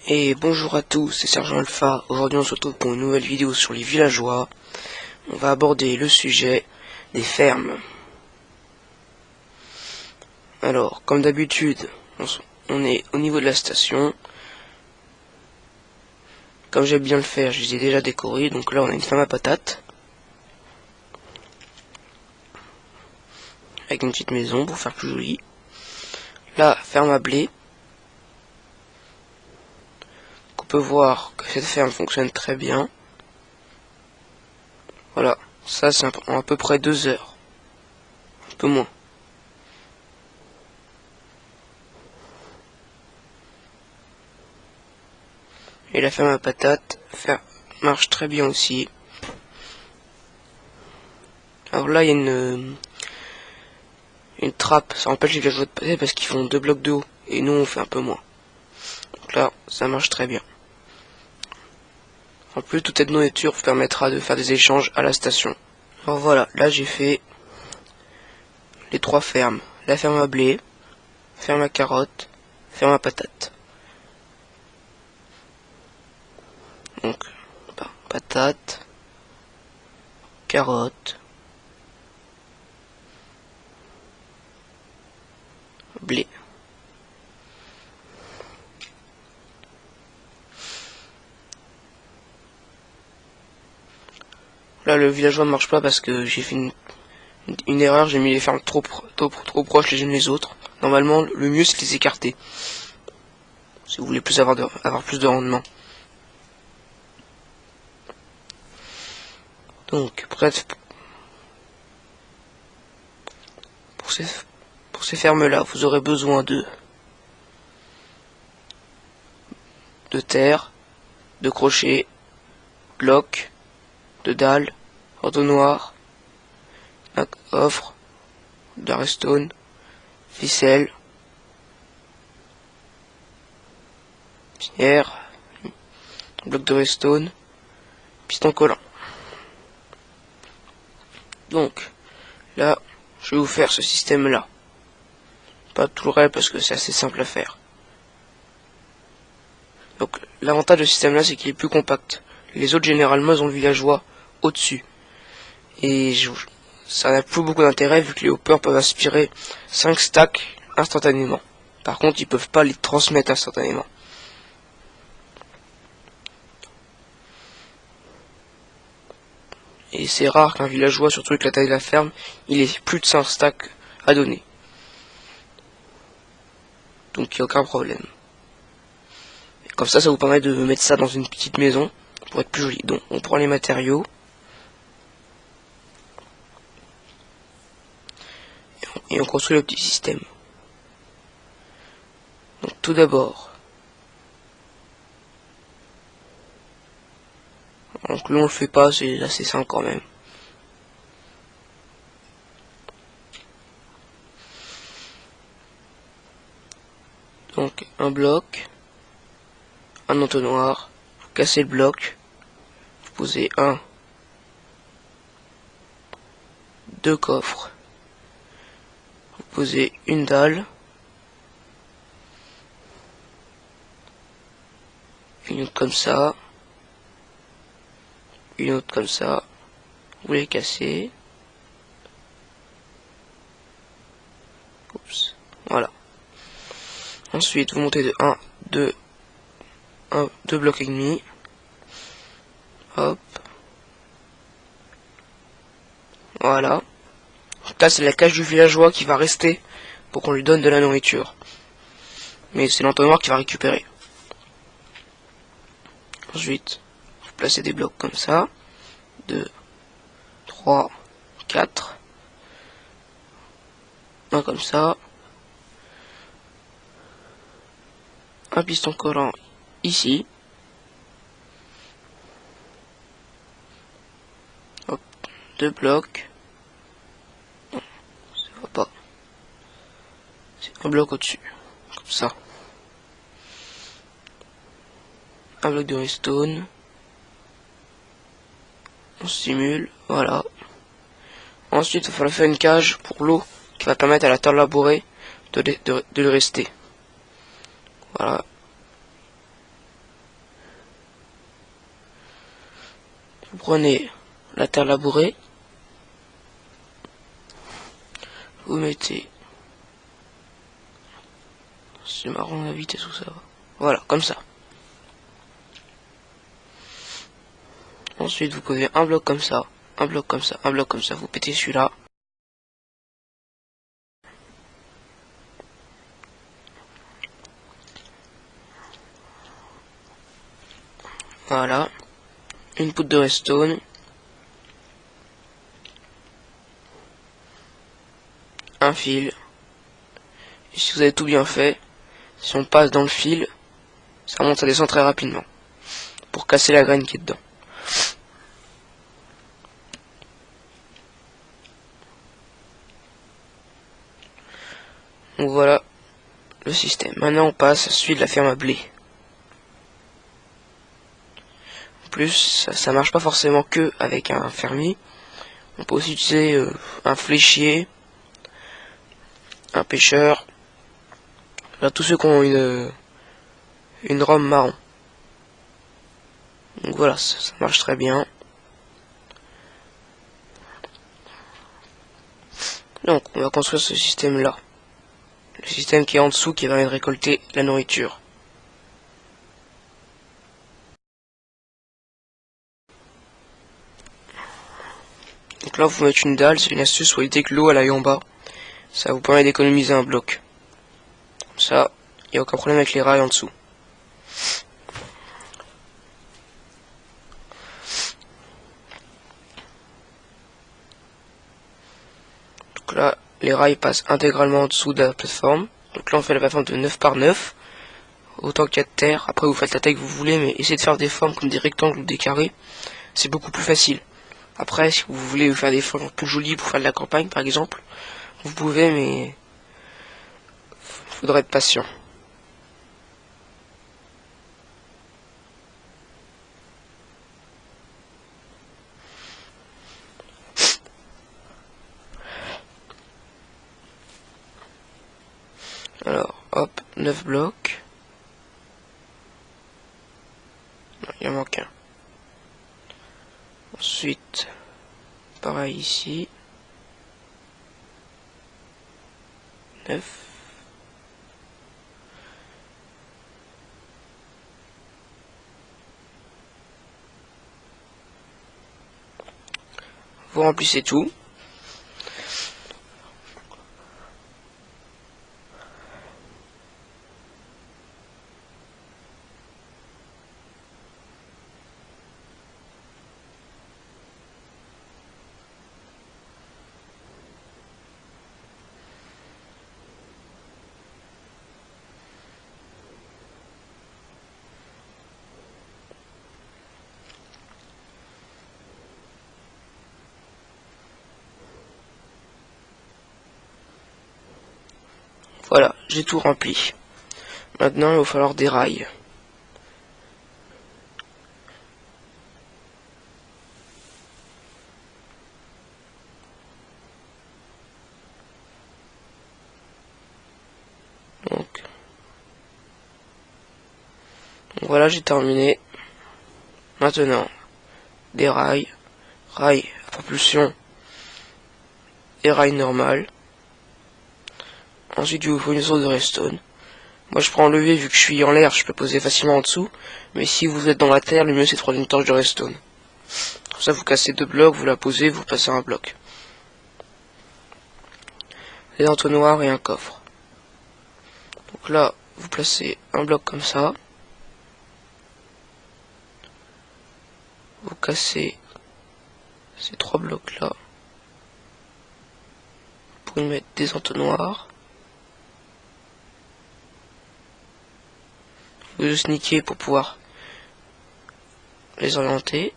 Et bonjour à tous, c'est Sergent Alpha. Aujourd'hui on se retrouve pour une nouvelle vidéo sur les villageois. On va aborder le sujet des fermes. Alors, comme d'habitude, on est au niveau de la station. Comme j'aime bien le faire, je les ai déjà décorés. Donc là on a une ferme à patates. Avec une petite maison pour faire plus joli. Là, ferme à blé. On peut voir que cette ferme fonctionne très bien. Voilà, ça c'est en à peu près 2 heures. Un peu moins. Et la ferme à patates marche très bien aussi. Alors là, il y a une trappe. Ça empêche les villageois de passer parce qu'ils font 2 blocs de haut. Et nous, on fait un peu moins. Donc là, ça marche très bien. En plus, toute cette nourriture vous permettra de faire des échanges à la station. Alors voilà, là j'ai fait les 3 fermes. La ferme à blé, ferme à carottes, ferme à patates. Donc, patates, carottes, blé. Là, le villageois ne marche pas parce que j'ai fait une erreur. J'ai mis les fermes trop proches les unes les autres. Normalement, le mieux c'est de les écarter. Si vous voulez plus avoir plus de rendement. Donc, bref, pour ces fermes-là, vous aurez besoin de terre, de crochets, blocs, de dalles, entonnoirs, offre, de redstone, ficelle, pierre, bloc de redstone, piston collant. Donc, là, je vais vous faire ce système-là. Pas tout le reste parce que c'est assez simple à faire. Donc, l'avantage de ce système-là, c'est qu'il est plus compact. Les autres, généralement, ils ont le villageois au-dessus. Et ça n'a plus beaucoup d'intérêt vu que les hoppers peuvent aspirer 5 stacks instantanément. Par contre, ils peuvent pas les transmettre instantanément. Et c'est rare qu'un villageois, surtout avec la taille de la ferme, il ait plus de 5 stacks à donner. Donc il n'y a aucun problème. Et comme ça vous permet de mettre ça dans une petite maison pour être plus joli. Donc on prend les matériaux. Et on construit le petit système. Donc tout d'abord, donc là on le fait pas, c'est assez simple quand même. Donc un bloc, un entonnoir, vous cassez le bloc, vous posez 2 coffres, vous posez une dalle, une autre comme ça, une autre comme ça, vous les cassez. Oups, voilà. Ensuite, vous montez de 2 blocs et demi. Hop. Voilà. Là, c'est la cage du villageois qui va rester pour qu'on lui donne de la nourriture. Mais c'est l'entonnoir qui va récupérer. Ensuite, vous placez des blocs comme ça. 2, 3, 4. Un comme ça. Un piston collant ici. Hop, 2 blocs. Non, ça va pas. C'est un bloc au-dessus. Comme ça. Un bloc de redstone. On simule, voilà. Ensuite, il va falloir faire une cage pour l'eau qui va permettre à la terre labourée de le rester. Voilà. prenez la terre labourée, vous mettez, c'est marrant la vitesse où ça va, voilà, comme ça. Ensuite vous posez un bloc comme ça, un bloc comme ça, un bloc comme ça, vous pétez celui-là. Voilà, une poudre de redstone, un fil, et si vous avez tout bien fait, si on passe dans le fil, ça monte, ça descend très rapidement, pour casser la graine qui est dedans. Donc voilà le système. Maintenant on passe à celui de la ferme à blé. En plus, ça marche pas forcément que avec un fermier. On peut aussi utiliser un fléchier, un pêcheur, là, tous ceux qui ont une rome marron. Donc voilà, ça marche très bien. Donc on va construire ce système là. Le système qui est en dessous qui va récolter la nourriture. Donc là vous mettez une dalle, c'est une astuce pour éviter que l'eau aille en bas. Ça vous permet d'économiser un bloc. Comme ça, il n'y a aucun problème avec les rails en dessous. Donc là, les rails passent intégralement en dessous de la plateforme. Donc là on fait la plateforme de 9 par 9. Autant qu'il y a de terre. Après vous faites la taille que vous voulez, mais essayez de faire des formes comme des rectangles ou des carrés. C'est beaucoup plus facile. Après, si vous voulez faire des formes plus jolies pour faire de la campagne par exemple, vous pouvez, mais faudra être patient. Alors, hop, 9 blocs. Non, il en manque un. Ensuite, pareil ici. 9. Vous remplissez tout. Voilà, j'ai tout rempli. Maintenant, il va falloir des rails. Donc voilà, j'ai terminé. Maintenant, des rails, rails à propulsion et rails normal. Ensuite, il vous faut une sorte de redstone. Moi, je prends le levier, vu que je suis en l'air, je peux poser facilement en dessous. Mais si vous êtes dans la terre, le mieux c'est de prendre une torche de redstone. Comme ça, vous cassez 2 blocs, vous la posez, vous passez un bloc. Des entonnoirs et un coffre. Donc là, vous placez un bloc comme ça. Vous cassez ces 3 blocs là. Pour y mettre des entonnoirs. Vous juste niquer pour pouvoir les orienter.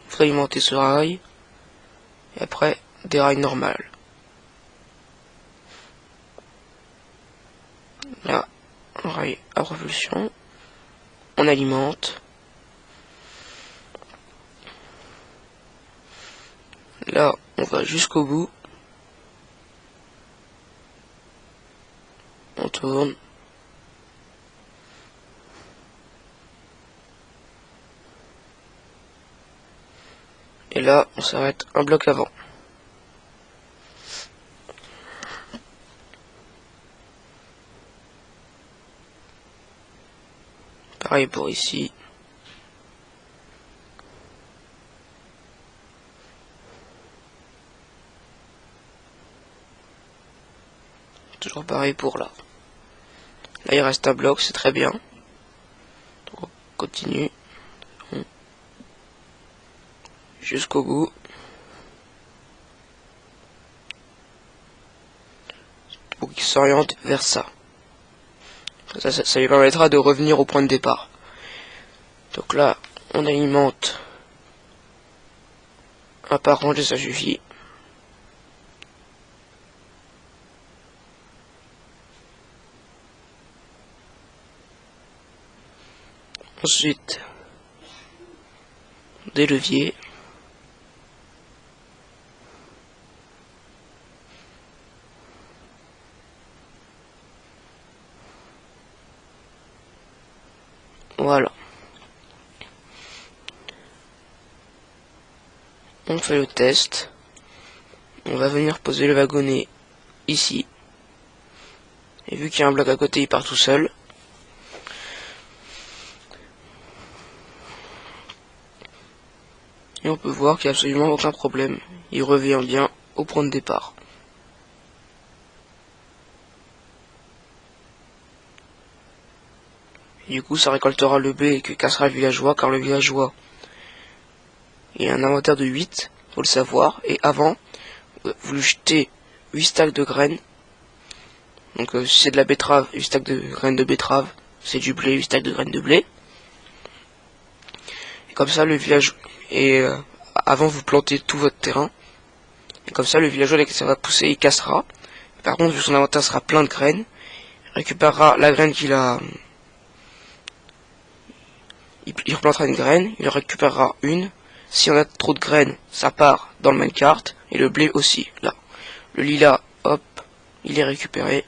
Vous alimentez ce rail. Et après, des rails normales. Là, un rail à propulsion. On alimente. Là, on va jusqu'au bout. On tourne. Et là, on s'arrête un bloc avant. Pareil pour ici. Toujours pareil pour là. Là, il reste un bloc, c'est très bien. Donc, on continue. Jusqu'au bout. Pour qu'il s'oriente vers ça. Ça lui permettra de revenir au point de départ. Donc là, on alimente un par rangée, ça suffit. Ensuite, des leviers. Voilà. On fait le test. On va venir poser le wagonnet ici. Et vu qu'il y a un bloc à côté, il part tout seul. Et on peut voir qu'il n'y a absolument aucun problème. Il revient bien au point de départ. Et du coup, ça récoltera le blé que cassera le villageois, car le villageois, il a un inventaire de 8, faut le savoir. Et avant, vous lui jetez 8 stacks de graines. Donc si c'est de la betterave, 8 stacks de graines de betterave. C'est du blé, 8 stacks de graines de blé. Et comme ça, le village... Et avant, vous plantez tout votre terrain. Et comme ça, le villageois, dès que ça va pousser, il cassera. Par contre, vu que son inventaire sera plein de graines, il récupérera la graine qu'il a... Il replantera une graine, il en récupérera une. Si on a trop de graines, ça part dans le minecart. Et le blé aussi, là. Le lilas, hop, il est récupéré.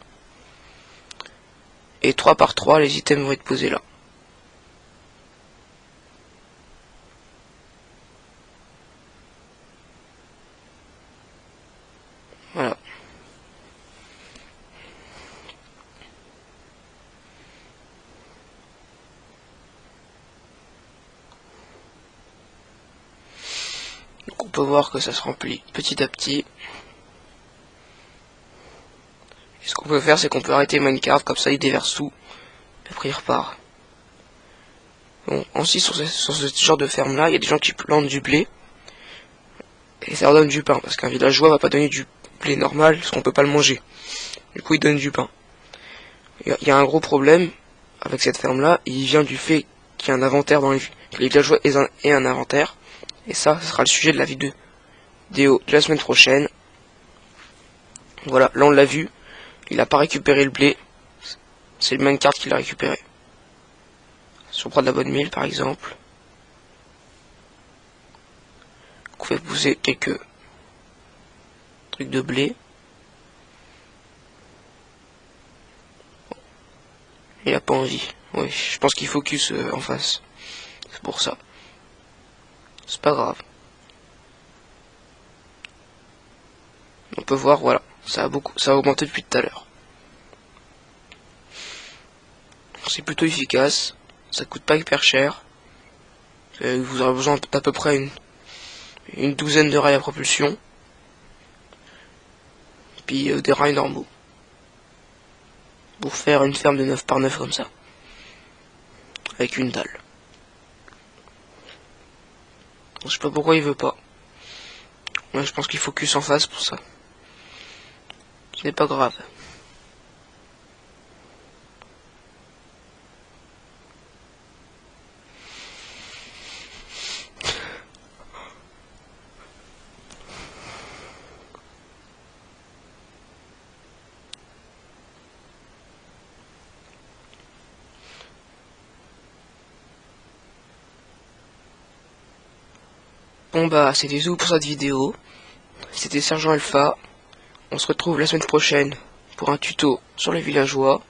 Et 3 par 3, les items vont être posés là. Voilà. Donc on peut voir que ça se remplit petit à petit. Et ce qu'on peut faire, c'est qu'on peut arrêter Minecraft, comme ça il déverse tout. Et après il repart. Bon, ensuite sur ce genre de ferme là, il y a des gens qui plantent du blé. Et ça leur donne du pain, parce qu'un villageois va pas donner du blé normal, parce qu'on peut pas le manger. Du coup il donne du pain. Il y a un gros problème avec cette ferme là, il vient du fait qu'il y a un inventaire dans que les villageois aient un inventaire. Et ça, ce sera le sujet de la vidéo de la semaine prochaine. Voilà, là on l'a vu, il a pas récupéré le blé, c'est le minecart qui l'a récupéré. Si on prend de la bonne mille par exemple, on fait pousser quelques trucs de blé. Il a pas envie, oui, je pense qu'il focus en face, c'est pour ça. C'est pas grave. On peut voir, voilà, ça a augmenté depuis tout à l'heure. C'est plutôt efficace, ça coûte pas hyper cher. Vous aurez besoin d'à peu près une douzaine de rails à propulsion. Puis des rails normaux. Pour faire une ferme de 9 par 9 comme ça. Avec une dalle. Je sais pas pourquoi il veut pas. Moi je pense qu'il focus en face pour ça. Ce n'est pas grave. Bon bah c'était tout pour cette vidéo. C'était Sergent Alpha. On se retrouve la semaine prochaine pour un tuto sur les villageois.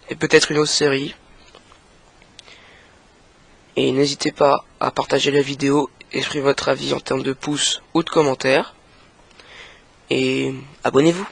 Et peut-être une autre série. Et n'hésitez pas à partager la vidéo, exprimer votre avis en termes de pouces ou de commentaires. Et abonnez-vous.